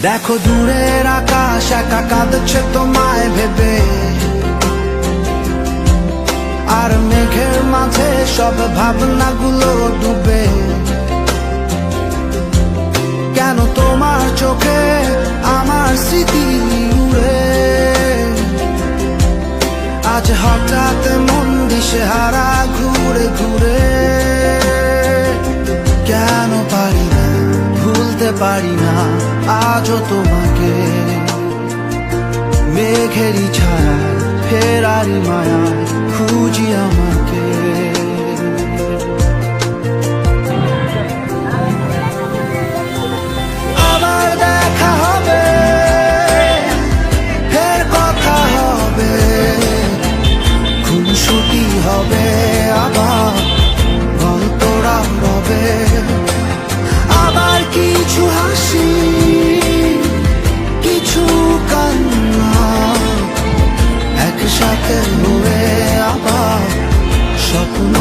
দেখো দূরের আকাশ একা কাঁদছে তোমায় ভেবে, আর মেঘের মাঝে সব ভাবনাগুলো ডুবে। কেন তোমার চোখে আমার স্মৃতি উড়ে, আজ হঠাৎ মন দিশেহারা ঘুরে ঘুরে। কেন পারি না ভুলতে পারি না আজও তোমাকে, মেঘেরই ছায়া ফেরারি মায়া খুঁজি আমাকে। আবার দেখা হবে, ফের কথা হবে, খুনসুটি হবে, আবার গল্পরা রবে। আবার কিছু হাসি কিছু কান্না একসাথে হয়ে আবার স্বপ্ন